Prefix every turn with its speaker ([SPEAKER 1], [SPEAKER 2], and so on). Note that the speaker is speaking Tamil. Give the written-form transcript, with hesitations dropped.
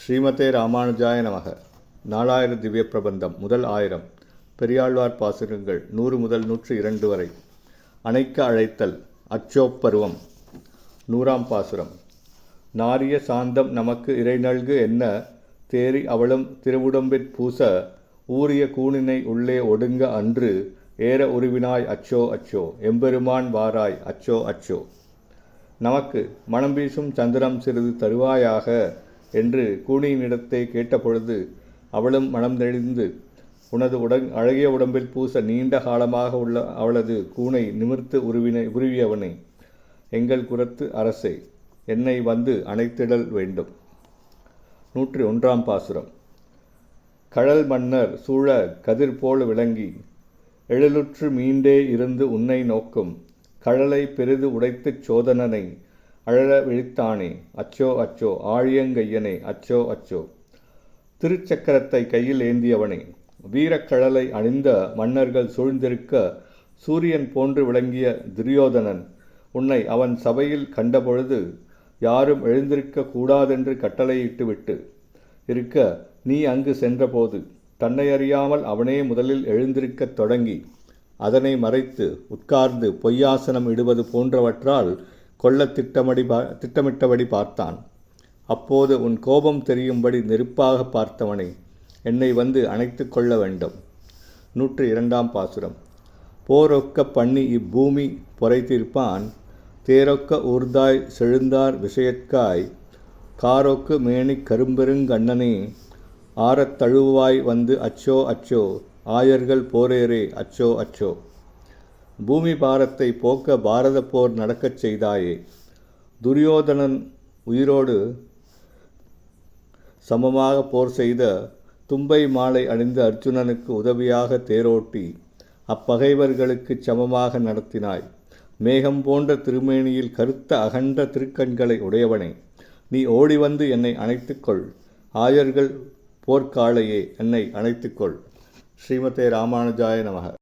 [SPEAKER 1] ஸ்ரீமதே ராமானுஜாய நமக. நாலாயிர திவ்ய பிரபந்தம் முதல் 1000. பெரியாழ்வார் பாசுரங்கள் 100 முதல் 102 வரை. அணைக்க அழைத்தல். அச்சோப்பருவம். 100ஆம் பாசுரம். நாரிய சாந்தம் நமக்கு இறை நல்கு என்ன தேறி அவளும் திருவுடம்பிற் பூச ஊரிய கூனினை உள்ளே ஒடுங்க அன்று ஏற உருவினாய் அச்சோ அச்சோ எம்பெருமான் வாராய் அச்சோ அச்சோ. நமக்கு மனம் வீசும் சந்திரம் சிறிது தருவாயாக என்று கூனியினிடத்தை கேட்டபொழுது அவளும் மனம் தெளிந்து உனது அழகிய உடம்பில் பூச நீண்ட காலமாக உள்ள அவளது கூனை நிமிர்த்து உருவியவனே, எங்கள் குரத்து அரசே, என்னை வந்து அணைத்திடல் வேண்டும். 101ஆம் பாசுரம். கழல் மன்னர் சூழ கதிர் போல் விளங்கி எழிலுற்று மீண்டே இருந்து உன்னை நோக்கும் கழலை பெரிது உடைத்துச் சோதனனை அழல விழித்தானே அச்சோ அச்சோ ஆழியங்கையனே அச்சோ அச்சோ. திருச்சக்கரத்தை கையில் ஏந்தியவனே, வீரக்கழலை அணிந்த மன்னர்கள் சூழ்ந்திருக்க சூரியன் போன்று விளங்கிய துரியோதனன் உன்னை அவன் சபையில் கண்டபொழுது யாரும் எழுந்திருக்க கூடாதென்று கட்டளையிட்டுவிட்டு இருக்க நீ அங்கு சென்றபோது தன்னை அறியாமல் அவனே முதலில் எழுந்திருக்கத் தொடங்கி அதனை மறைத்து உட்கார்ந்து பொய்யாசனம் இடுவது போன்றவற்றால் கொல்ல திட்டமிட்டபடி பார்த்தான். அப்போது உன் கோபம் தெரியும்படி நெருப்பாக பார்த்தவனே, என்னை வந்து அணைத்து கொள்ள வேண்டும். 102ஆம் பாசுரம். போரொக்க பண்ணி இப்பூமி பொறை தீர்ப்பான் தேரொக்க ஊர்தாய் செழுந்தார் விஷயற்காய் காரொக்கு மேனிக் கரும்பெருங்கண்ணனே ஆரத் தழுவாய் வந்து அச்சோ அச்சோ ஆயர்கள் போரேரே அச்சோ அச்சோ. பூமி பாரத்தை போக்க பாரத போர் நடக்கச் செய்தாயே. துரியோதனன் உயிரோடு சமமாக போர் செய்த தும்பை மாலை அணிந்த அர்ஜுனனுக்கு உதவியாக தேரோட்டி அப்பகைவர்களுக்கு சமமாக நடத்தினாய். மேகம் போன்ற திருமேனியில் கருத்த அகன்ற திருக்கண்களை உடையவனே, நீ ஓடி வந்து என்னை அணைத்துக்கொள். ஆயர்கள் போர்க்காளையே, என்னை அணைத்துக்கொள். ஸ்ரீமதே ராமானுஜாய நமக.